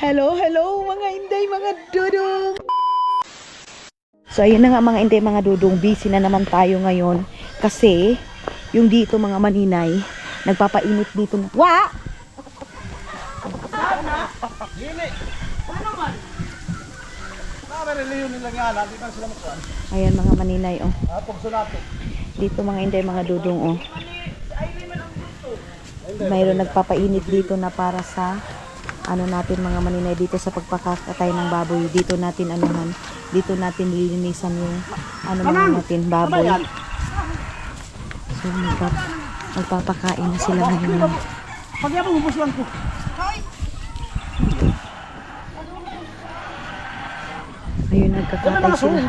Hello, hello mga inday, mga dudong. So ayun na nga mga inday, mga dudong, busy na naman tayo ngayon kasi yung dito mga maninay, nagpapainit dito na. Wa! Ayan mga maninay, oh. Dito mga inday, mga dudong, oh. Mayroon nagpapainit dito na para sa ano natin mga maninay, dito sa pagpakakatay ng baboy. Dito natin anuhan, dito natin lilinisan yung ano mga natin baboy. So magpapakain na sila ngayon. Pagyabang ubusuan ko. Ayun, nagkakatay sila.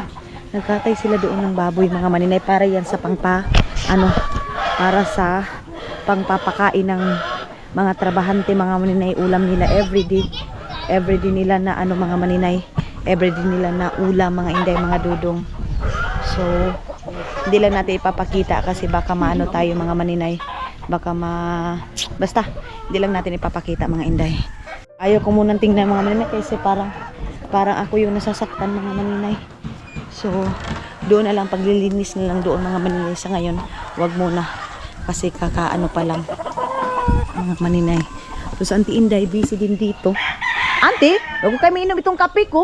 Nagkatay sila doon ng baboy mga maninay, para yan sa para sa pangpapakain ng mga trabahante mga maninay. Ulam nila everyday nila na ano mga maninay, everyday nila na ulam mga inday, mga dudong. So hindi lang natin ipapakita kasi baka maano tayo mga maninay, basta hindi lang natin ipapakita mga inday. Ayaw ko munang tingnan mga maninay kasi parang ako yung nasasaktan mga maninay. So doon na lang, paglilinis na lang doon mga maninay sa ngayon. Wag muna kasi kakaano pa lang mga maninay. Tapos Auntie Inday busy din dito. Auntie, wag ko kami inom itong kape ko.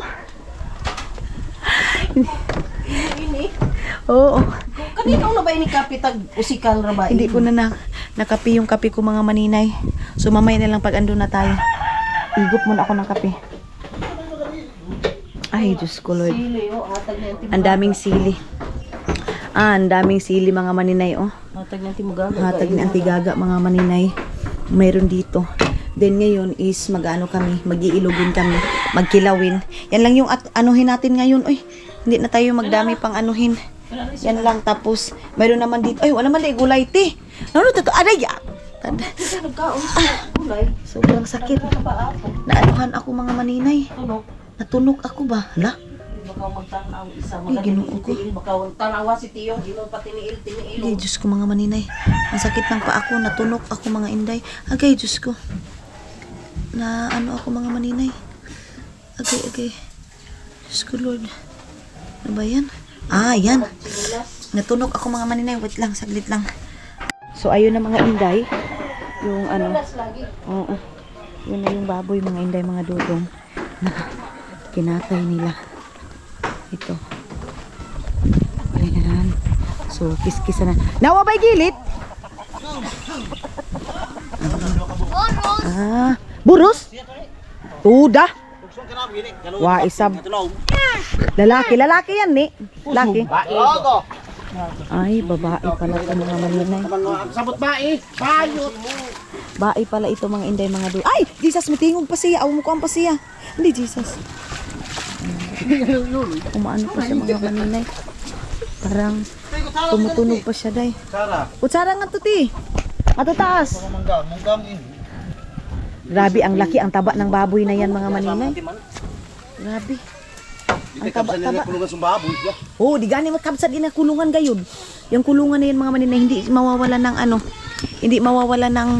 Oo. Kanina na ba ini kape tag usikal ra ba? Hindi ko na nakape yung kape ko mga maninay. So mamaya na lang pag ando na tayo. Igop muna ako ng kape. Ay, Diyos ko Lord. Ang daming sili. Ang daming sili mga maninay, oh. Hatag ng timugaga. Hatag ni Auntie Gaga mga maninay. Mayroon dito. Then ngayon is mag-iilugin kami, magkilawin. Yan lang yung anuhin natin ngayon. Uy, hindi na tayo magdami pang anuhin. Yan lang, tapos mayroon naman dito. Ay, wala man dahil gulay, te. Ano to? Aray, ya. Sobrang sakit. Naanuhan ako mga maninay. Natunog ako ba? Hala? Baka magtanaw isa Ay, Ginoo ko. baka tanawa si Tiyo, gino pa tiniil. Ay, Diyos ko mga maninay. Ang sakit ng paa ko, natunog ako mga inday. Agay, Diyos ko. Na ano ako mga maninay. Agay. Diyos ko Lord. Ano ba yan? Ah, yan. Natunog ako mga maninay. Wait lang, saglit lang. So, ayun na mga inday. Yung ano. Oo. Yun na yung baboy mga inday, mga dudong. Na kinatay nila. Ito. Ayan. So, kiskisa na. Nawa ba'y gilit? Buros? Tuda. Wa isab. Lalaki yan ni. Laki. Ay, babae pala ito mga maninay. Sabot bae, bayot. Bae pala ito mga inday, mga do. Ay, Jesus, matingog pa siya. Aw mo ko ang pa siya. Hindi, Jesus. Umaano pa siya mga maninay. Parang tumutunog pa siya, day. Kutsara nga to, ti. Ato taas. Grabe, ang laki, ang taba ng baboy na yan mga maninay. Grabe. Ang taba-taba. Oo, di gani makabsat din na kulungan gayon. Yung kulungan na yan mga maninay, hindi mawawala ng ano. Hindi mawawala ng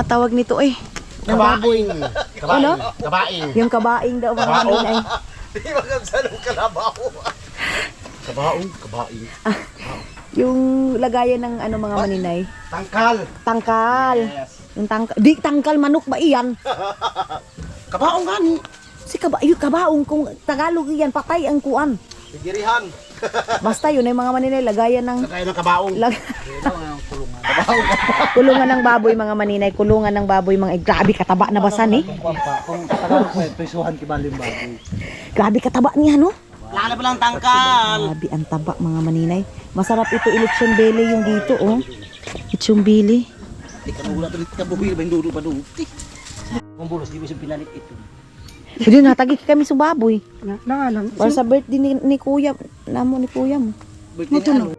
tawag nito ng baboy. Ano? Kabaing. Yung kabaing daw mga maninay. Di ba sa ng kalabaw? Kabaing. Yung lagayan ng ano mga maninay. Tangkal. Yes. Yung di tangkal manok ba iyan? Kabaong gani. Yung kabaong kung Tagalog iyan, patay ang kuan. Sigirihan. Basta yun ay mga maninay, lagayan ng Kaya ng kabaong. kulungan ng baboy mga maninay, kulungan ng baboy mga grabe kataba na basan eh. Kung Tagalog pa, pesuhan kibalim baboy. Grabe kataba niya no. Lala pa lang tangkal. Grabe ang taba mga maninay. Masarap ito ilitsyon bele yung dito oh. Ilitsyon bele. Di ka nula tulit ka buhi ba yung pa doon. Kung bulos, di mo siyang pinalit ito. Hindi natagi kami sa baboy. Nangalang. Para sa birthday ni kuya, namo ni kuya mo. Matulog.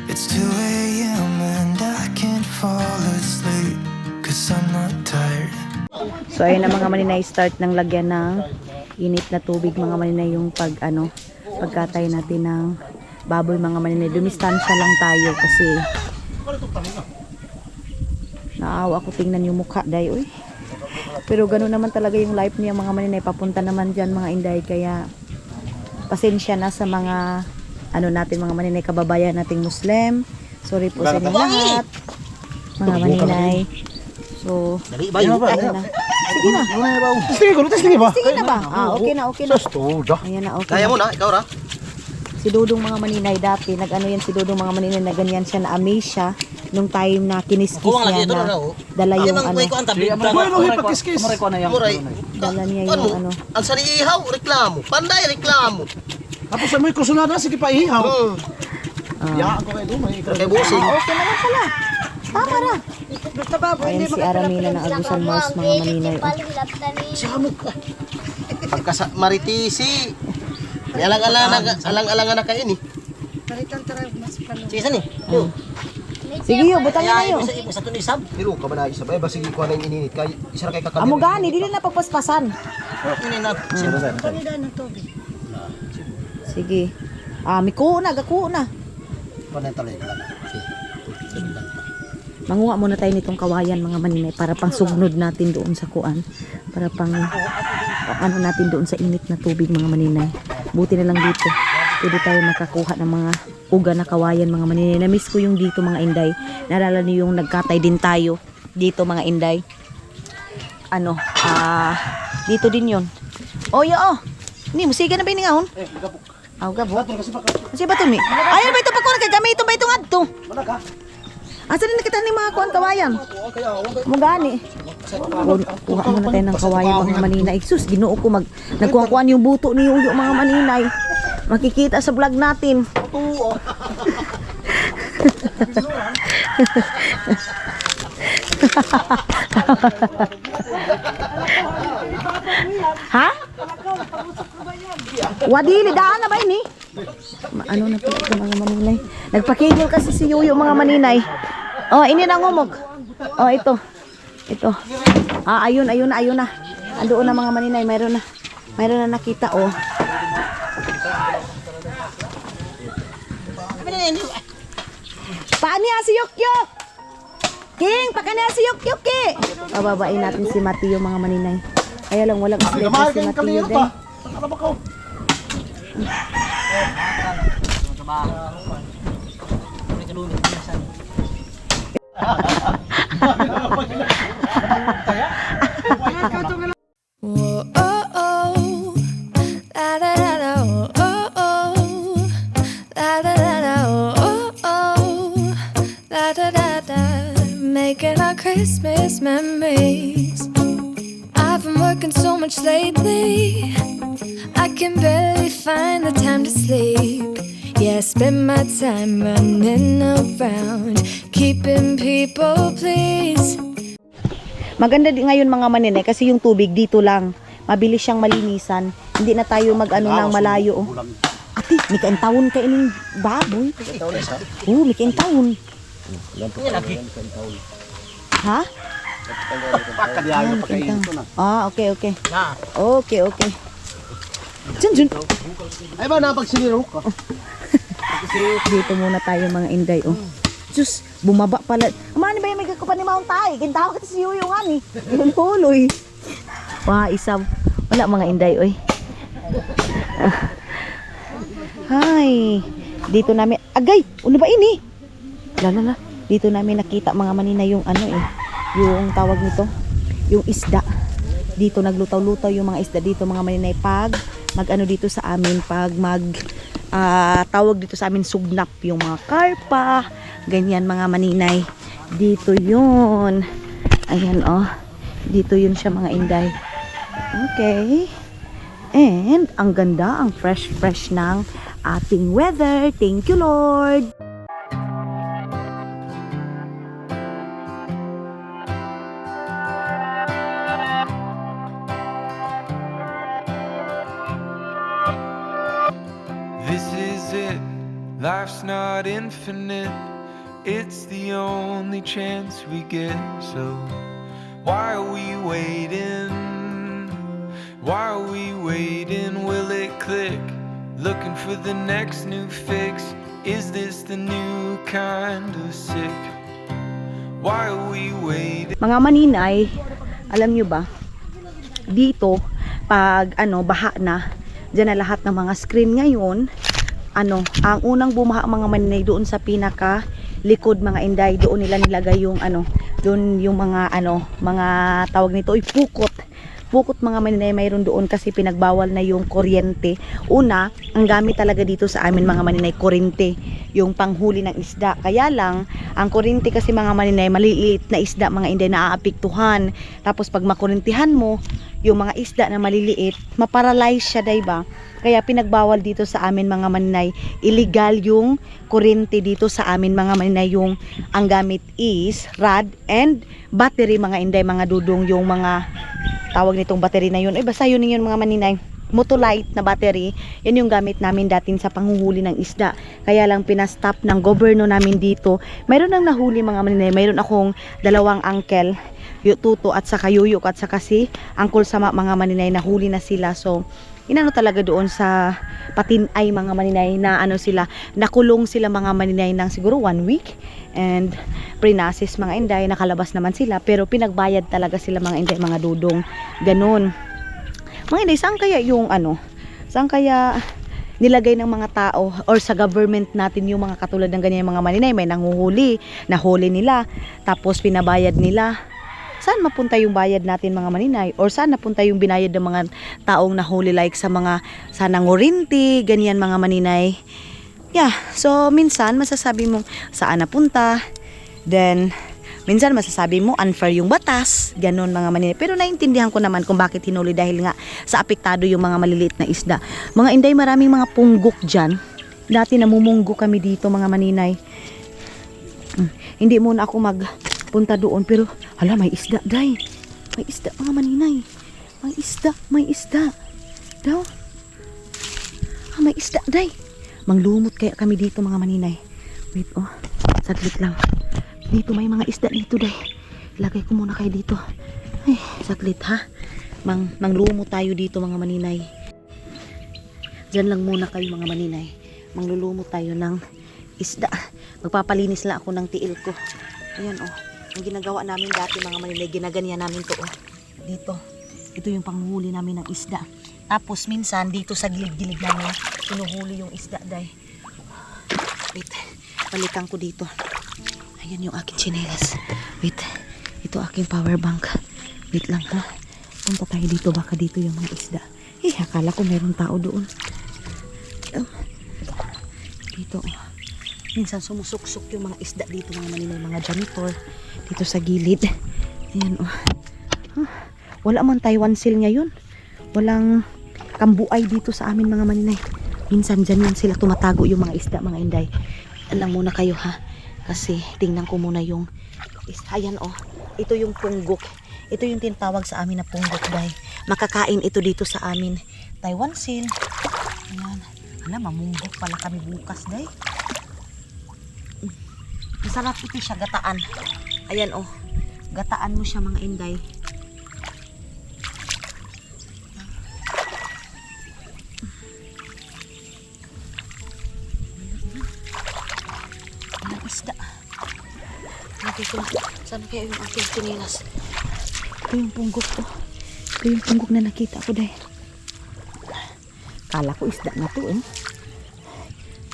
It's 2 a.m. and I can't fall asleep 'cause I'm not tired. So ayun na mga maninay, start ng lagyan ng init na tubig mga maninay yung pagkatay natin ng baboy mga maninay. Dumistansya lang tayo kasi naawa ako tingnan yung mukha day oy. Pero gano'n naman talaga yung life niya mga maninay, papunta naman dyan mga inday, kaya pasensya na sa mga natin mga maninay, kababayan nating Muslim. Sorry po sa inyo lahat mga maninay. So Dali ba yun? ayun na. Sige na. Sige ko, sige ba? Sige na ba? Okay na, okay na. Susto. Ayan na, okay Kaya na. mo na, ikaw ra. Si Dudong mga maninay dati, yan si Dudong mga maninay na ganyan siya, na-amaze siya nung time na kiniskis niya na dala yung dala niya yung Ang sa ihaw, reklamo. Panday, reklamo. Tapos sa may kusunada, sige pa ihaw. Ya, ako kayo doon. Kay busing. okay na lang pala. Tama na. Ayan si Aramina ng Agusan Mars mga maninay. Pagka sa maritisi. Alang-alangan na kayo ni. Sige saan eh? Sige yo, butang na yo. Sa tunisab. Pero ka ba na isa ba? Sige ko na yung ininit. Isa na kay kakabili. Amo gani, dili na pagpaspasan. Sige. Miko na, gako na. Panay lang. Manguha muna tayo nitong kawayan mga maninay para pang sugnod natin doon sa kuan. Para pang natin doon sa init na tubig mga maninay. Buti na lang dito. Pwede tayo makakuha ng mga uga na kawayan mga maninay. Na-miss ko yung dito mga inday. Naalala niyo yung nagkatay din tayo dito mga inday. Dito din yun. Ni musiga na ba iningahon? Gabok. Kasi ba ito mi? Ayun ba ito pa kuha? Kagami ito ba ito nga ito? Asa din nakita ni mga kuhan kawayan? Mugani. Kuha muna tayo ng kawayan mga maninay. Sus, ginoo ko nagkuha-kuhan yung buto ni Uyo mga maninay. Makikita sa vlog natin. Ha? Wadili, daan na ba ini? Na po ito mga maninay. Nagpakigil kasi si Yuyo mga maninay. Ini na ngumog. Ito. Ayun na. Andoon na mga maninay, mayroon na nakita Paaniya si Yukyuk! King, pakaniya si Yukyuk eh! Bababain natin si Mateo mga maninay. Kaya lang walang slipper si Mateo din. Whoa, oh, oh, la da da da, oh, oh, oh, la da da da, oh, oh, oh, la da da da, making our Christmas memories. I've been working so much lately, I can barely find the time to sleep. Yeah, I spend my time running around, keeping people pleased. Maganda din ngayon mga maninay kasi yung tubig dito lang. Mabilis siyang malinisan. Hindi na tayo ng malayo. Ate, may kain taon ka ining baboy. May kain taon. Ha? Okay. Okay. Jun. Ay ba napagsiliro ka? Dito muna tayo mga inday. Diyos, bumaba pala. Mani ba yung may kakupan ni Maong Tay? Kintawa kita si Yuyo nga ni. Huloy. Isaw. Wala mga inday, oy. Hi. Dito namin. Agay! Ano ba ini? Lala. Dito namin nakita mga manina yung yung tawag nito. Yung isda. Dito naglutaw-lutaw yung mga isda dito mga maninay. Pag dito sa amin. Pag tawag dito sa amin sugnap. Yung mga karpa. Ganyan mga maninay. Dito yun. Ayan Dito yun siya mga inday. Okay. And ang ganda, ang fresh ng ating weather. Thank you Lord. This is it. Life's not infinite. It's the only chance we get. So why are we waiting? While we waiting, will it click? Looking for the next new fix. Is this the new kind of sick? While we waiting. Mga maninay, alam nyo ba, dito, pag baha na, dyan na lahat ng mga screen ngayon, ang unang bumaha mga maninay doon sa pinaka likod mga inday, doon nila nilagay yung doon yung mga mga tawag nito ay pukot mga maninay, mayroon doon kasi pinagbawal na yung kuryente. Una, ang gamit talaga dito sa amin mga maninay, kuryente, yung panghuli ng isda. Kaya lang, ang kuryente kasi mga maninay, maliliit na isda mga inday na aapektuhan. Tapos pag makurintihan mo, yung mga isda na maliliit, maparalyze siya, diba? Kaya pinagbawal dito sa amin mga maninay, illegal yung kuryente dito sa amin mga maninay. Yung ang gamit is rod and battery mga inday, mga dudong, yung mga tawag nitong battery na yun. Ay basta yun mga maninay, Motolite na battery, yan yung gamit namin datin sa panghuhuli ng isda. Kaya lang pinastop ng gobyerno namin dito. Mayroon nang nahuli mga maninay, mayroon akong dalawang uncle, Tuto at saka Yuyuk at saka si Uncle Sama mga maninay, nahuli na sila. So inano talaga doon sa Patinay mga maninay na sila, nakulong sila mga maninay ng siguro 1 week, and prinasis mga inday, nakalabas naman sila pero pinagbayad talaga sila mga inday, mga dudong, ganun mga inday. Saan kaya yung saan kaya nilagay ng mga tao or sa government natin yung mga katulad ng ganyan mga maninay, may nahuli nila tapos pinabayad nila? Saan mapunta yung bayad natin mga maninay? Or saan napunta yung binayad ng mga taong nahuli, like sa mga sanangurinti, ganyan mga maninay? Yeah, so minsan masasabi mo saan napunta, then minsan masasabi mo unfair yung batas, ganun mga maninay. Pero naintindihan ko naman kung bakit hinuli, dahil nga sa apektado yung mga maliliit na isda. Mga inday, maraming mga punggok dyan. Dati namumunggo kami dito mga maninay. Hindi muna ako magpunta doon, pero hala, may isda day. May isda mga maninay. May isda daw. May isda day. Manglumot kaya kami dito mga maninay. Wait, saglit lang. Dito may mga isda dito day. Ilagay ko muna kayo dito. Ay, saglit ha. Manglumot tayo dito mga maninay. Diyan lang muna kayo mga maninay. Manglulumot tayo ng isda. Magpapalinis lang ako ng tiil ko. Ayan ang ginagawa namin dati mga maninay, ginaganyan namin to dito. Ito yung panghuli namin ng isda. Tapos minsan dito sa gilid-gilid namin sinuhuli yung isda day. Wait, balikan ko dito. Ayan yung aking tsinelas. Wait, ito aking power bank. Wait lang ha. Punta tayo dito, baka dito yung mga isda. Akala ko meron tao doon. Dito minsan sumusuksok yung mga isda dito mga maninay, mga janitor dito sa gilid. Ayan wala man Taiwan seal ngayon, walang kambuay dito sa amin mga maninay. Minsan dyan yan sila tumatago yung mga isda mga inday. Alam muna kayo ha, kasi tingnan ko muna yung ayan ito yung punggok. Ito yung tinatawag sa amin na punggok day. Makakain ito dito sa amin. Taiwan seal. Ayan, mamunggok pala kami bukas day. Masarap ito siya, gataan. Ayan gataan mo siya mga inday. Ayan isda. Saan kaya yung aking sinilas? Ito yung punggok Ito yung punggok na nakita ko day. Kala ko isda na to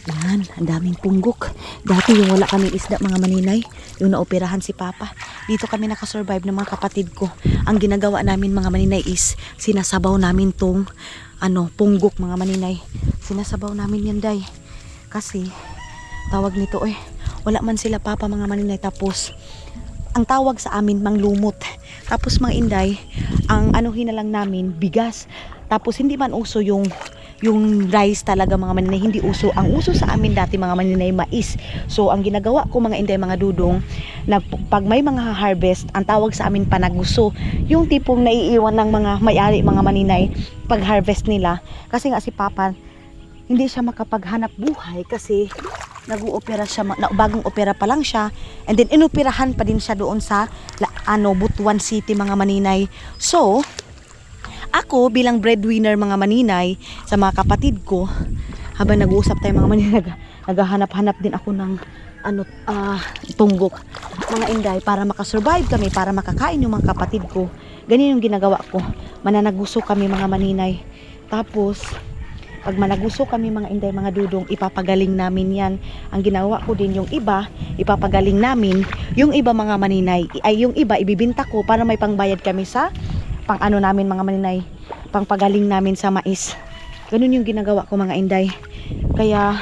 Yan, ang daming punggok. Dati yung wala kaming isda mga maninay, yung naoperahan si Papa, dito kami nakasurvive ng mga kapatid ko. Ang ginagawa namin mga maninay is sinasabaw namin tong punggok mga maninay. Sinasabaw namin yan day. Kasi tawag nito wala man sila Papa mga maninay. Tapos ang tawag sa amin manglumot. Tapos mga inday, ang anuhin na lang namin bigas. Tapos hindi man uso yung rice talaga mga maninay, hindi uso. Ang uso sa amin dati mga maninay, mais. So ang ginagawa ko mga inday, mga dudong, pag may mga harvest, ang tawag sa amin panaguso. Yung tipong naiiwan ng mga may-ari mga maninay pag harvest nila. Kasi nga si Papa hindi siya makapaghanap buhay kasi nag-uopera siya, bagong opera pa lang siya, and then inoperahan pa din siya doon sa Butuan City mga maninay. So ako bilang breadwinner mga maninay sa mga kapatid ko, habang nag-uusap tayo mga maninay, naghahanap-hanap din ako ng tunggok mga inday para makasurvive kami, para makakain yung mga kapatid ko. Ganyan yung ginagawa ko. Mananaguso kami mga maninay. Tapos pag managuso kami mga inday, mga dudong, ipapagaling namin yan. Ang ginawa ko din yung iba, ipapagaling namin. Yung iba mga maninay, ay yung iba ibibinta ko para may pangbayad kami sa pang ano namin mga maninay, pangpagaling namin sa mais. Ganun yung ginagawa ko mga inday. Kaya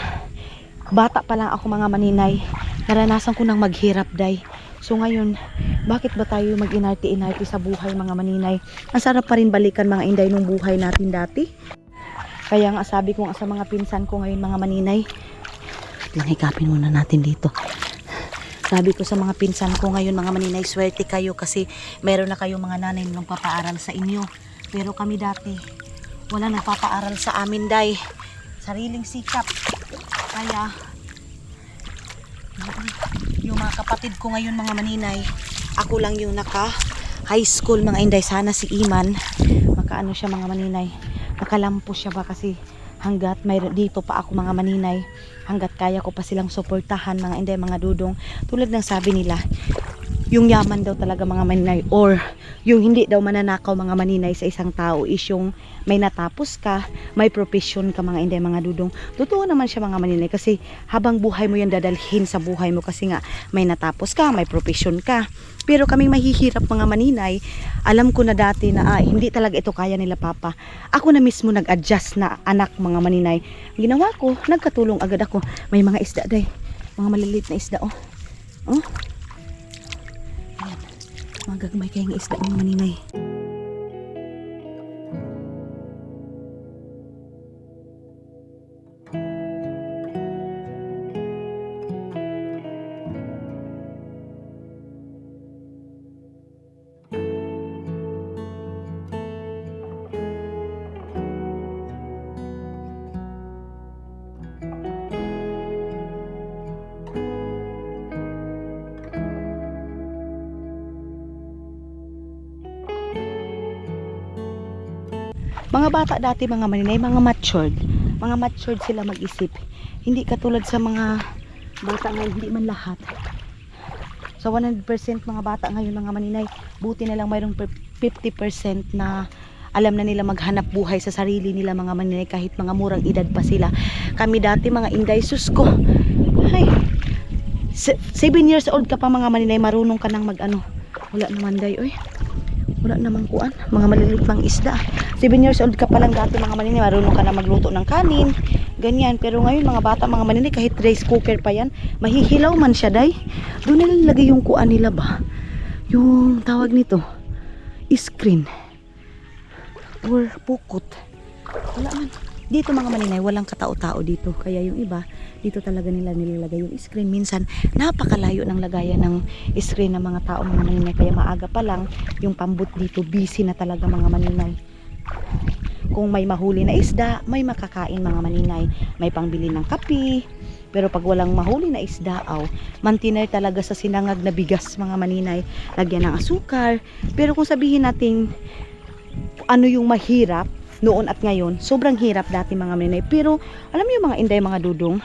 bata pa lang ako mga maninay, naranasan ko nang maghirap day. So ngayon, bakit ba tayo mag-inarte-inarte sa buhay mga maninay? Ang sarap pa rin balikan mga inday nung buhay natin dati. Kaya nga sabi ko nga sa mga pinsan ko ngayon mga maninay, pinahikapin muna natin dito. Sabi ko sa mga pinsan ko ngayon mga maninay, swerte kayo kasi meron na kayong mga nanay nang papaaral sa inyo. Pero kami dati, wala nang papaaral sa amin day. Sariling sikap. Kaya yung mga kapatid ko ngayon mga maninay, ako lang yung naka high school mga inday. Sana si Iman makaano siya mga maninay, nakalampo siya ba, kasi hanggat may dito pa ako mga maninay, hanggat kaya ko pa silang suportahan mga inday, mga dudong. Tulad ng sabi nila, yung yaman daw talaga mga maninay, or yung hindi daw mananakaw mga maninay sa isang tao is yung may natapos ka, may profession ka mga inday, mga dudong. Totoo naman siya mga maninay, kasi habang buhay mo yan dadalhin sa buhay mo, kasi nga may natapos ka, may profession ka. Pero kaming mahihirap mga maninay, alam ko na dati na hindi talaga ito kaya nila papa. Ako na mismo nag-adjust na anak mga maninay. Ginawa ko, nagkatulong agad ako. May mga isda day, mga maliliit na isda oh. Oh. Ayan. Mga gagmay kayong isda mga maninay. Mga bata dati mga maninay, mga matured sila mag-isip. Hindi katulad sa mga bata ngayon, hindi man lahat. So 100% mga bata ngayon mga maninay, buti na lang mayroong 50% na alam na nila maghanap buhay sa sarili nila mga maninay, kahit mga murang edad pa sila. Kami dati mga inday, sus ko, ay 7 years old ka pa mga maninay, marunong ka nang mag-ano. Wala naman day, oy. Wala namang kuan, mga maliliit mang isda. 7 years old ka pa lang dati mga maninay, marunong ka na magluto ng kanin, ganyan. Pero ngayon mga bata mga maninay, kahit rice cooker pa yan, mahihilaw man siya day. Doon nilalagay yung kuan nila ba, yung tawag nito, screen or pukot. Wala man dito mga maninay, walang katao-tao dito. Kaya yung iba, dito talaga nila nilalagay yung screen. Minsan, napakalayo ng lagayan ng screen ng mga tao mga maninay. Kaya maaga pa lang, yung pambut dito, busy na talaga mga maninay. Kung may mahuli na isda, may makakain mga maninay. May pangbili ng kape. Pero pag walang mahuli na isda, mantinay talaga sa sinangag na bigas mga maninay. Lagyan ng asukar. Pero kung sabihin natin, ano yung mahirap, noon at ngayon, sobrang hirap dati mga maninay. Pero alam niyo mga inday, mga dudong,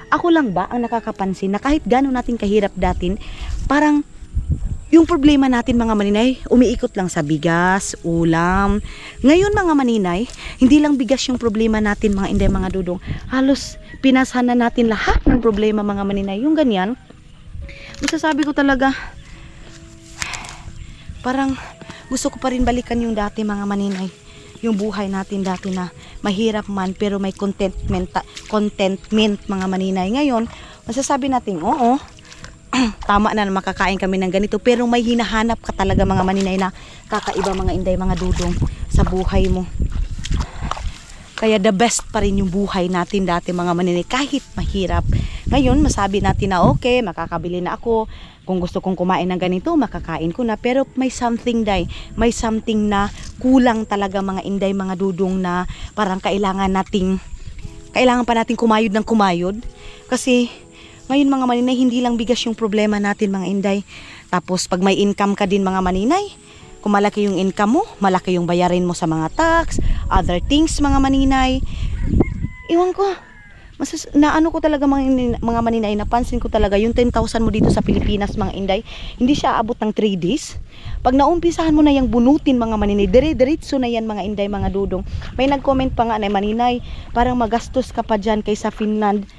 ako lang ba ang nakakapansin na kahit gano'n natin kahirap datin, parang yung problema natin mga maninay, umiikot lang sa bigas, ulam. Ngayon mga maninay, hindi lang bigas yung problema natin mga inday, mga dudong. Halos pinasahan na natin lahat ng problema mga maninay. Yung ganyan, masasabi ko talaga, parang gusto ko pa rin balikan yung dati mga maninay. Yung buhay natin dati na mahirap man pero may contentment mga maninay. Ngayon, masasabi natin, oo, tama na makakain kami ng ganito, pero may hinahanap ka talaga mga maninay na kakaiba mga inday, mga dudong sa buhay mo. Kaya the best pa rin yung buhay natin dati mga maninay, kahit mahirap. Ngayon, masabi natin na okay, makakabili na ako. Kung gusto kong kumain ng ganito, makakain ko na. Pero may something day, may something na kulang talaga mga inday, mga dudong, na parang kailangan pa nating kumayod ng kumayod. Kasi ngayon mga maninay, hindi lang bigas yung problema natin mga inday. Tapos pag may income ka din mga maninay, Kung malaki yung income mo, malaki yung bayarin mo sa mga tax, other things mga maninay. Iwan ko. Naano ko talaga mga maninay, napansin ko talaga yung 10,000 mo dito sa Pilipinas mga inday, hindi siya abot ng 3 days. Pag naumpisahan mo na yung bunutin mga maninay, dire-diretso na yan mga inday, mga dudong. May nag-comment pa nga na maninay, parang magastos ka pa dyan kaysa Finland.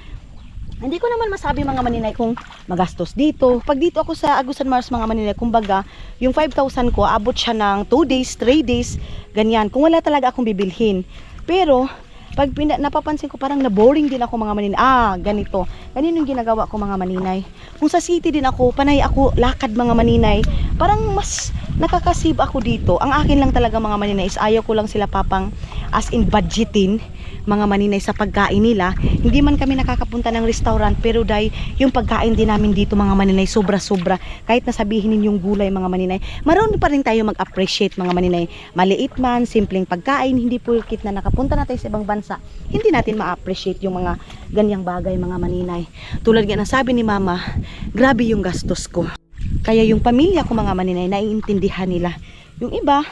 Hindi ko naman masabi mga maninay kung magastos dito. Pag dito ako sa Agusan Mars mga maninay, kumbaga, yung 5,000 ko, abot siya ng 2 days, 3 days, ganyan. Kung wala talaga akong bibilhin. Pero, pag napapansin ko parang na-boring din ako mga maninay. Ganito. Ganyan yung ginagawa ko mga maninay. Kung sa city din ako, panay ako lakad mga maninay. Parang mas nakakasib ako dito. Ang akin lang talaga mga maninay is ayaw ko lang sila papang as in budgetin mga maninay sa pagkain nila. Hindi man kami nakakapunta ng restaurant, pero dahil yung pagkain din namin dito mga maninay sobra-sobra. Kahit nasabihin yung gulay mga maninay, marunong pa rin tayo mag-appreciate mga maninay. Maliit man, simpleng pagkain, hindi pulkit na nakapunta natin sa ibang bansa, hindi natin ma-appreciate yung mga ganyang bagay mga maninay. Tulad nga ng sabi ni mama, grabe yung gastos ko. Kaya yung pamilya ko mga maninay, naiintindihan nila. Yung iba,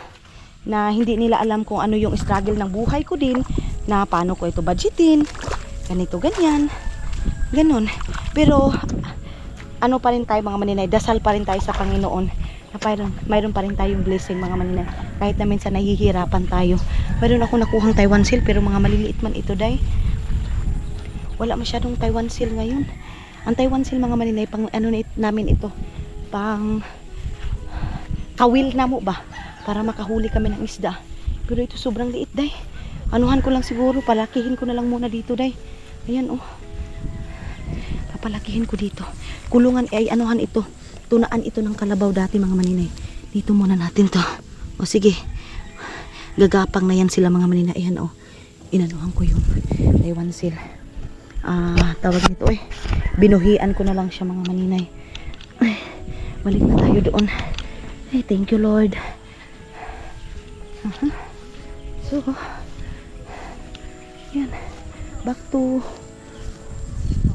na hindi nila alam kung ano yung struggle ng buhay ko din, na paano ko ito budgetin, ganito, ganyan, ganun. Pero, ano pa rin tayo mga maninay, dasal pa rin tayo sa Panginoon, na mayroon pa rin tayong blessing mga maninay, kahit na minsan nahihirapan tayo. Mayroon ako nakuhang Taiwan seal, pero mga maliliit man ito day. Wala masyadong Taiwan seal ngayon. Ang Taiwan seal mga maninay, pang ano namin ito, pang kawil na mo ba, para makahuli kami ng isda. Pero ito sobrang liit day. Anuhan ko lang siguro, palakihin ko na lang muna dito day. Ayan oh. Papalakihin ko dito. Kulungan ay anuhan ito. Tunaan ito ng kalabaw dati mga maninay. Dito muna natin to. O sige. Gagapang na yan sila mga maninay. Ayan oh. Inanuhan ko yung Taiwan seal. Tawag nito eh. Binuhian ko na lang siya mga maninay. Ay, balik na tayo doon. Ay, thank you Lord. So, yan. Back to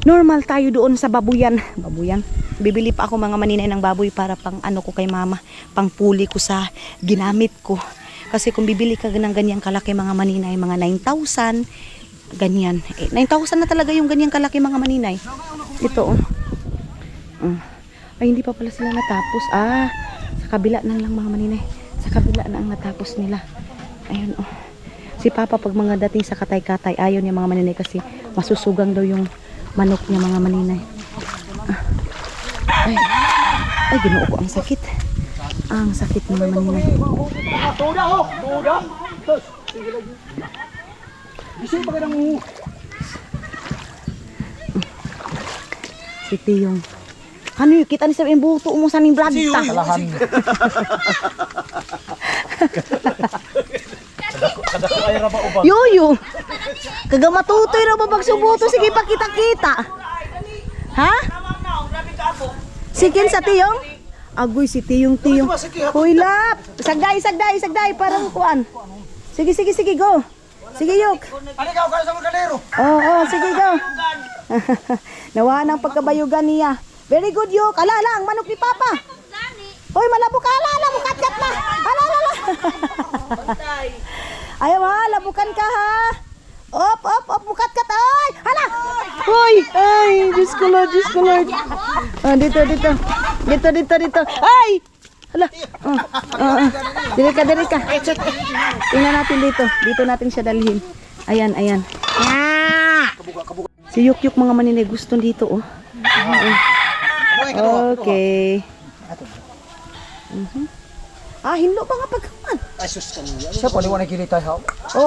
normal tayo doon sa babuyan. Babuyan. Bibili pa ako mga maninay ng baboy para pang ano ko kay mama. Pang puli ko sa ginamit ko. Kasi kung bibili ka ng ganyang kalaki mga maninay, mga 9,000, ganyan. 9,000 na talaga yung ganyang kalaki mga maninay. Ito oh. Ay, hindi pa pala sila natapos. Sa kabila na lang mga maninay. Sa kabila na ang natapos nila. Ayun oh. Si Papa pag mga dating sa katay-katay, ayaw niya mga maninay kasi masusugang daw yung manok niya mga maninay. Ay, ginoo ko, ang sakit. Ang sakit mga maninay. Tuda ho! Tuda! Bisa pa ka ng Si Tiyong. Ano yun? Kita ni sa yung buto mo sa ning vlog ta. Kalahan. Yuyo. Kaga matutoy ra ba pagsubuto, sige pakita-kita. Ha? Sige sa Tiyong. Agoy si Tiyong. Hoy lap. Sagday parang kuan. Sige go. Sige yuk. Ano ka sa mga kalero? Oo, sige go. Nawa ng pagkabayugan niya. Very good yuk. Ala ang manok ni Papa. Hoy malabo ka, ala mukat-kat na. Ala. Ayaw ha, labukan ka ha. Op, mukat-kat. Ay, hala. Hoy, ay, Diyos ko Lord. Dito. Ay! Hala. Diri ka. Tingnan natin dito. Dito natin siya dalhin. Ayan. Si Yuk mga maninay gusto dito oh. Okay. Hinlo pa nga pagkaman. Siya pa liwanag kilitay ha?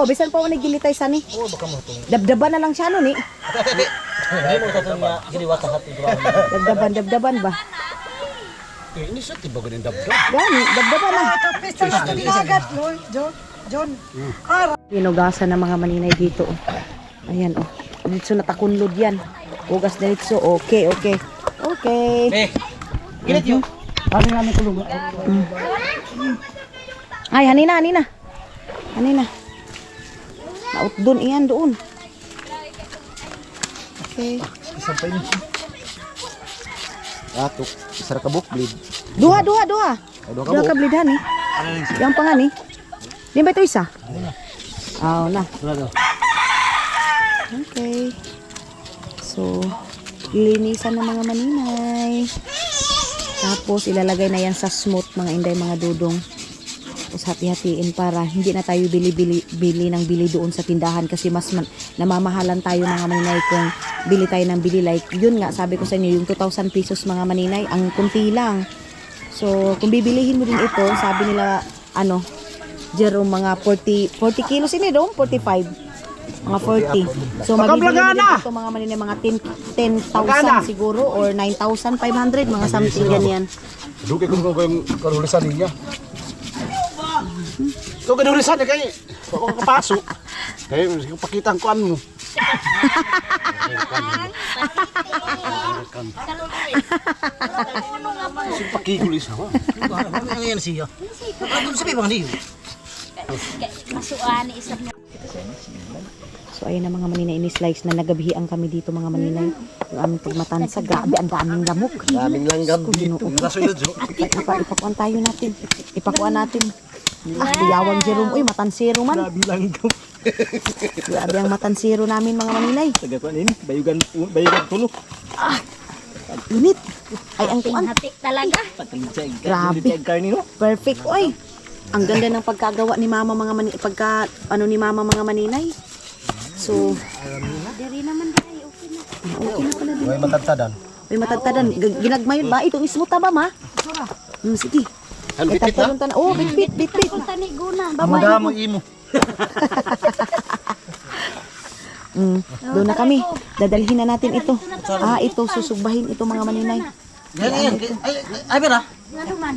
Bisan pa wanay gilitay sani. Baka mo ito. Dabdaban na lang siya no ni. Hindi mo tatong niya, giniwata hati Dabdaban ba? Ini sa tiba ganin dabdab. Gani, dabdaban na. Dagat, John. Pinugasan ng mga maninay dito. Oh. Ayan oh. Dito natakunlod yan. Ugas diretso. Okay. Gilit yun. Ano nga may kulungan? Ay, hanina. Naut doon iyan doon. Okay. Isang pa yun. Atok, isara ka bukblid. Duha. Duha Duha ka blidan eh. Yang pa nga ni. Di ba ito isa? Oo na. Okay. So, linisan ng mga maninay. Tapos, ilalagay na yan sa smooth, mga inday, mga dudong. Tapos, hati-hatiin para hindi na tayo bili ng bili doon sa tindahan kasi mas namamahalan tayo mga maninay kung bili tayo ng bili. Like, yun nga, sabi ko sa inyo, yung 2,000 pesos mga maninay, ang kunti lang. So, kung bibilihin mo din ito, sabi nila, Jerome, mga 40 kilos ini doon, 45. Mga 40. So, mabibili din ito mga maninay, mga 10,000 siguro or 9,500, mga something ganyan. Dugi ko yung karulisan niya. Ito karulisan niya kay ako kapasok. Kaya pakita ang kuan mo. Pakigulis ako. Ano yan siya? Ano sabi bang diyo? Masuan isa na. So, ayun na mga maninay, ini-slice na nagabihian kami dito mga maninay. Yung aming pagmatansa, grabe, ang daming lamok. Daming langgam dito. Ipakuan tayo natin. Ipakuan natin. Biyawang Jerome. Uy, matansero man. Grabe langgam. Grabe ang matansero namin mga maninay. Tagakuan bayugan tulo. Unit. Ay, ang kuan. Hatik talaga. Grabe. Perfect. Uy, ang ganda ng pagkagawa ni mama mga maninay. Ni mama mga maninay. So, Diri naman dai okay na. okay na pala din. May matagtadan. Uy, matagtadan. Ginagmayon ba? Itong ismuta ba, ma? Sige. Ano bitit na? Oh, bit. Tani guna. Madamo imo. Doon na kami. Dadalhin na natin ito. Ito, susugbahin ito mga maninay. Yan. Ay bera.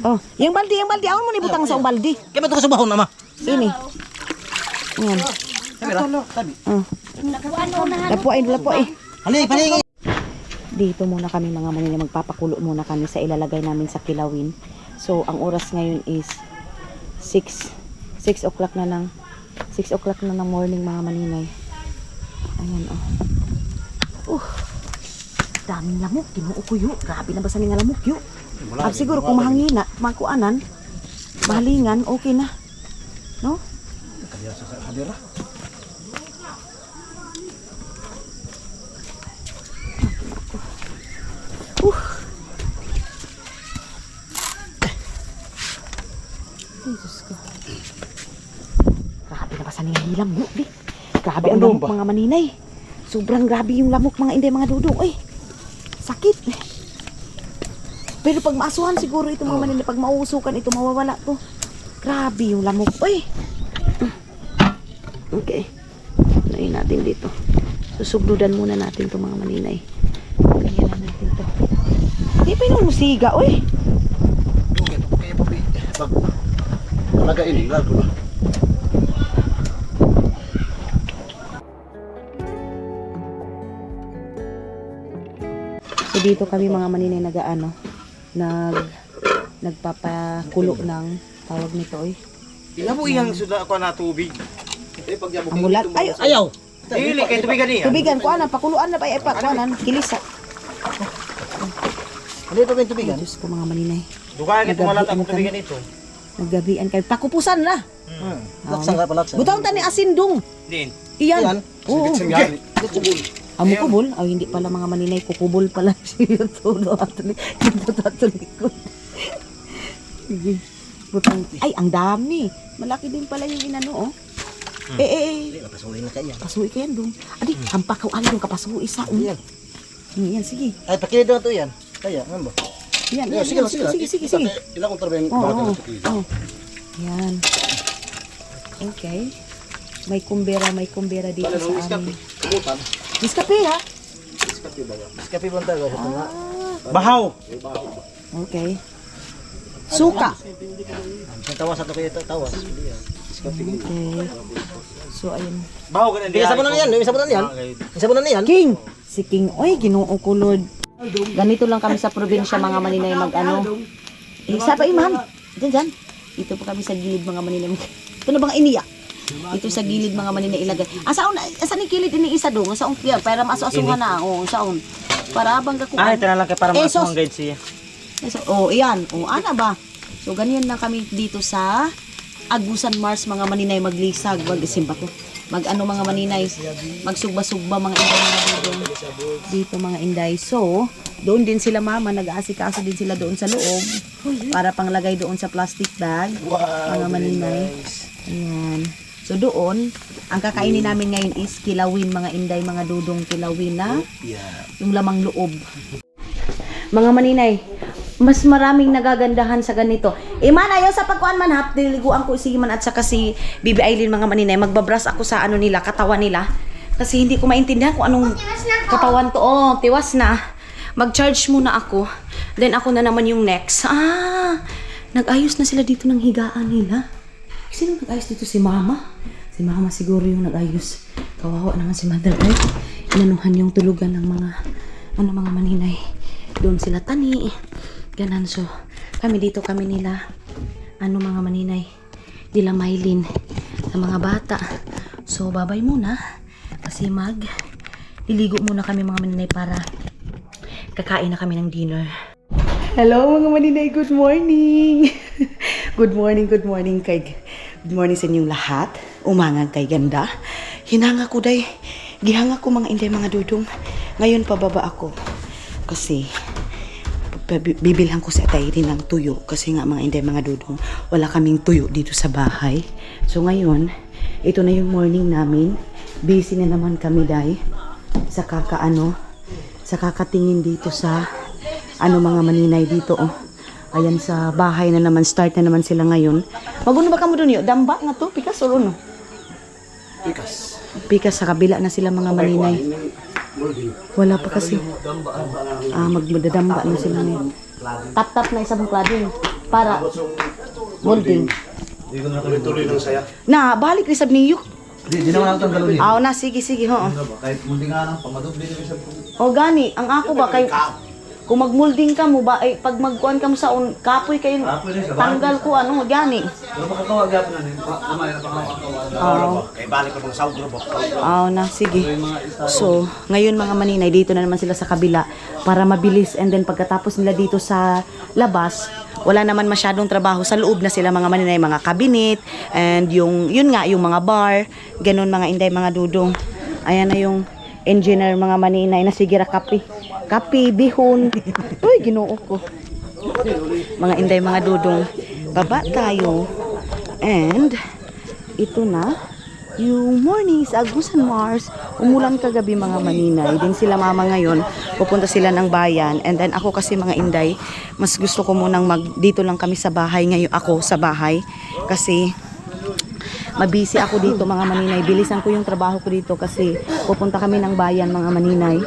Oh, yung baldi. Awan mo ni butang sa baldi. Kaya ba ito kasubahon na ma? Ini. Yan. Ay bera. Tabi. Lapuay. Hali, palingi. Dito muna kami mga maninay. Magpapakulo muna kami sa ilalagay namin sa kilawin. So, ang oras ngayon is 6 o'clock na lang. 6 o'clock na ng morning mga maninay. Ayan, daming lamok. Tinuo ko yun. Grabe na ba sa nga lamok yun? Siguro kung mahangina, makuanan, mahalingan, okay na. No? Jesus ko. Grabe na ba sa nga hilang yun, di? Grabe ang lamok mga maninay. Sobrang grabe yung lamok mga inday mga dudong. Uy, sakit. Pero pag maasuhan siguro ito mga maninay, pag mauusukan ito, mawawala to. Grabe yung lamok. Uy. Okay. Lain natin dito. Susugdudan muna natin to mga maninay. Ganyan na natin to. Di pa yung musiga, uy. Kaya papi. Talaga ini, lago na. So dito kami mga maninay nagpapakulo ng tawag nito, oy. Ilabo iyang suda ako na tubig. Ang mulat. Ay, Ayaw. Dili kay tubigan niya. tubigan ko ana, pakuluan na pa kuanan, kilisa. Ano pa yung tubigan? Diyos ko mga maninay. Dugaan ito malat ang Naggabian tubigan ito. Naggabian kayo. Pakupusan na. Laksan ka pa laksan. Butang tani asindong. Din. Iyan. Oo. Kubul. Amo kubol? Hindi pala mga maninay, kukubol pala siya todo ato likod. Sige. Butang. Ay, ang dami. Malaki din pala yung inano, oh. Napasuhin na kaya. Pasuwi ka yan dong. Adi, hampakaw dong kapasuwi isa. Yan. Yan, sige. Ay, pakilid na ito yan. Kaya, ano ba? Yan, Sige. sige. Ilang kong trabaho yung Oo, bago oo. na pakilid. Oh. Yan. Okay. May kumbera dito sa amin. Kubutan. Diskape, ha? Iskapi ba tayo? Bahaw. Okay. Suka. Tawas ato kayo tawas. Okay. So, ayun. Bahaw ka na. Isa mo na yan. Isa mo na yan. King! Si King. Oy, Ginoo ko, Lord. Ganito lang kami sa probinsya, mga maninay, mag-ano. Isa pa, ma'am. Diyan. Dito pa kami sa gilid, mga maninay. Ito na bang iniyak? Dito sa gilid, mga maninay, ilagay. Asaon ni kilid ini isa dong? Asaon kaya? Para maso-asuhan na. O, asaon. Para abang kakuan. Ito na lang kaya para sos. guide siya. Oh, iyan. Oh, ana ba? So, ganyan lang kami dito sa Agusan Mars, mga maninay, maglisag, mag-isimba ko. Mag-ano mga maninay, magsugba-sugba mga inday mga dudong. Dito mga inday. So, doon din sila mama, nag-aasikaso din sila doon sa loob. Para panglagay doon sa plastic bag, mga maninay. Ayan. So, doon, ang kakainin namin ngayon is kilawin mga inday, mga dudong kilawin na yung lamang loob. Mga maninay, mas maraming nagagandahan sa ganito. Iman, ayaw sa pagkuhan man, hap, diliguan ko si Iman at saka si Bibi Aileen, mga maninay. Magbabras ako sa ano nila, katawan nila. Kasi hindi ko maintindihan kung anong katawan to. Oh, tiwas na. Mag-charge muna ako. Then ako na naman yung next. Nag-ayos na sila dito ng higaan nila. Sino nag-ayos dito? Si Mama? Si Mama siguro yung nag-ayos. Kawawa naman si Mother Earth. Inanuhan yung tulugan ng mga, mga maninay. Doon sila tani. Ganan. So, kami dito, kami nila, mga maninay, nila Maylin, sa mga bata. So, babay muna. Kasi liligo muna kami mga maninay para kakain na kami ng dinner. Hello mga maninay, good morning! Good morning kay... Good morning sa inyong lahat. Umangang kay ganda. Hinanga ko day. Gihanga ko mga inday mga dudong. Ngayon pababa ako. Kasi bibilhan ko si Atay rin ng tuyo. Kasi nga mga inday mga dudong, wala kaming tuyo dito sa bahay. So ngayon, ito na yung morning namin. Busy na naman kami day. Sa kakatingin dito sa mga maninay dito. Oh. Ayan sa bahay na naman, start na naman sila ngayon. Maguno ba ka mo dun yun? Damba nga to, pikas o no? Pikas sa kabila na sila mga maninay. Wala pa kasi. Magmadadamba na sila ngayon. Tap-tap na isang cladding para molding. Hindi ko na kami tuloy ng saya. Na, balik ni sab niyo. Di naman ako tanggalon yun. Na, sige, ho. Kahit mundi nga lang, pamadubli na sa O gani, ang ako ba kay kung magmolding ka mo ba ay pag magkuan ka mo sa kapoy kayo tanggal ko gani. Pero makakawag yapon na rin. Amay na pakawag. Kay balik ko ng sound robot. Na, sige. So, ngayon mga maninay, dito na naman sila sa kabila para mabilis, and then pagkatapos nila dito sa labas, wala naman masyadong trabaho. Sa loob na sila mga maninay, mga cabinet, and yung mga bar, ganun mga inday, mga dudong. Ayan na yung engineer mga maninay na sigira kape, bihon. Uy, ginoo ko. Mga inday, mga dudong. Baba tayo. And, ito na, yung morning sa Agusan Mars. Umulan kagabi mga maninay. Din sila mama ngayon. Pupunta sila ng bayan. And then ako kasi mga inday, mas gusto ko munang dito lang kami sa bahay. Ngayon ako sa bahay. Kasi, mabisi ako dito mga maninay. Bilisan ko yung trabaho ko dito kasi pupunta kami ng bayan mga maninay.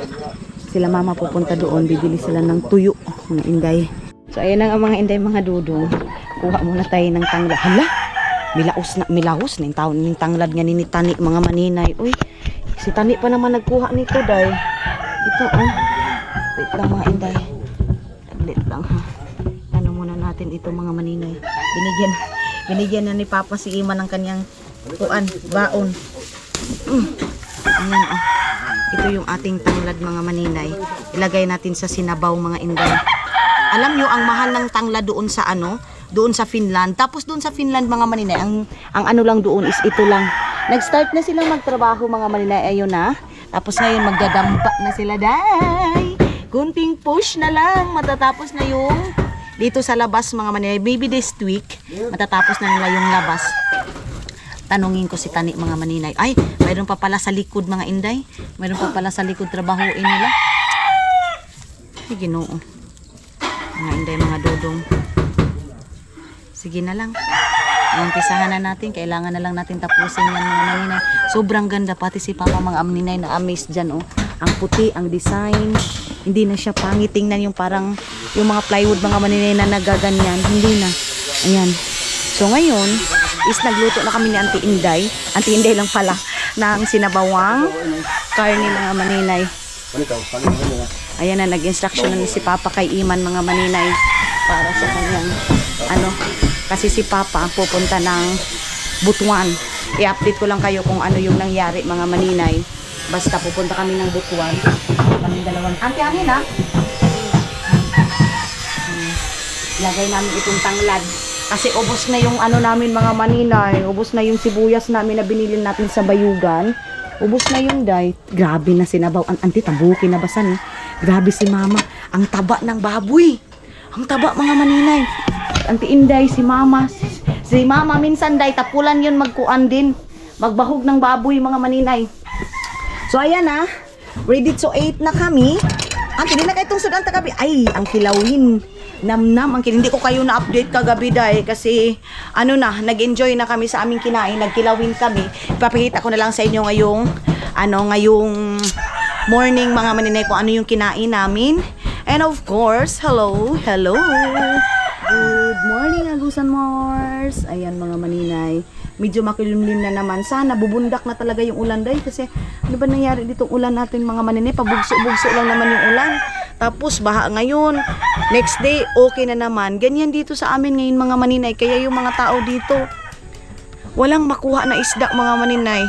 Sila mama pupunta doon, bibili sila ng tuyo mga inday. So ayan ang mga inday, mga dudong. Kuha muna tayo ng tanglad. Hala, milaos na yung taon ng tanglad nga ni Tani mga maninay. Uy, si Tani pa naman nagkuha nito day. Ito wait lang mga inday. Saglit lang ha. Ano muna natin ito mga maninay. Binigyan na ni Papa si Ima ng kanyang baon. Ayan Ito yung ating tanglad mga maninay. Ilagay natin sa sinabaw mga inday. Alam nyo, ang mahal ng tanglad doon sa doon sa Finland. Tapos doon sa Finland mga maninay, ang ano lang doon is ito lang. Nag-start na silang magtrabaho mga maninay. Ayun na. Tapos ngayon magdadamba na sila. Day! Gunting push na lang. Matatapos na yung dito sa labas mga maninay. Maybe this week, matatapos na nila yung labas. Tanungin ko si Tani mga maninay. Ay, mayroon pa pala sa likod mga inday. Mayroon pa pala sa likod trabahoin nila. Ay, Ginoo. Mga inday, mga dudong. Sige na lang. Umpisahan na natin. Kailangan na lang natin tapusin yan mga maninay. Sobrang ganda. Pati si Papa mga maninay na amazed dyan. Ang puti, ang design. Hindi na siya pangit. Tingnan yung parang yung mga plywood mga maninay na nagaganyan. Hindi na. Ayan. So ngayon, is nagluto na kami ni Auntie Inday. Auntie Inday lang pala ng sinabawang karne mga maninay. Ayan na, nag-instruction na si Papa kay Iman mga maninay para sa kanyang kasi si Papa ang pupunta ng Butuan. I-update ko lang kayo kung ano yung nangyari mga maninay. Basta pupunta kami ng Butuan. Kaming dalawang Auntie Anin ha. Lagay namin itong tanglad. Kasi ubos na yung ano namin mga maninay. Ubos na yung sibuyas namin na binili natin sa bayugan. Ubos na yung day. Grabe na sinabaw. Anti, tambukin na basan eh. Grabe si mama. Ang taba ng baboy. Ang taba mga maninay. Anti Inday, si mama. Si mama minsan day, tapulan yun magkuan din. Magbahog ng baboy mga maninay. So ayan na. Ready to eat na kami. Ang hindi na kayo itong sudan tagabi. Ay, ang kilawin. Namnam. Ang hindi ko kayo na-update kagabi dahil kasi ano na, nag-enjoy na kami sa aming kinain. Nagkilawin kami. Ipapakita ko na lang sa inyo ngayong morning mga maninay kung ano yung kinain namin. And of course, hello. Good morning, Agusan Mars. Ayan mga maninay. Medyo makilimlim na naman. Sana bubundak na talaga yung ulan dahil kasi ano ba nangyari ditong ulan natin mga maninay? Pabugso-bugso lang naman yung ulan. Tapos baha ngayon. Next day, okay na naman. Ganyan dito sa amin ngayon mga maninay. Kaya yung mga tao dito, walang makuha na isda mga maninay.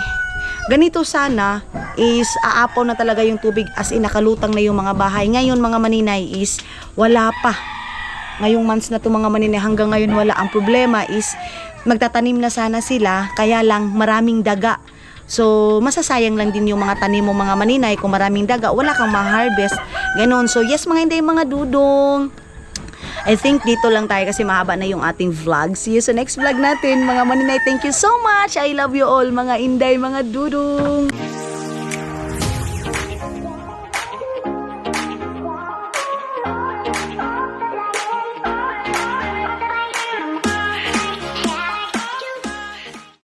Ganito sana is aapaw na talaga yung tubig as in nakalutang na yung mga bahay. Ngayon mga maninay is wala pa. Ngayong months na to mga maninay hanggang ngayon wala. Ang problema is magtatanim na sana sila kaya lang maraming daga. So masasayang lang din yung mga tanim mo mga maninay kung maraming daga. Wala kang ma-harvest. Ganon. So yes mga hindi mga dudong. I think dito lang tayo kasi mahaba na yung ating vlog. See you sa next vlog natin mga maninay. Thank you so much. I love you all mga inday, mga dudong.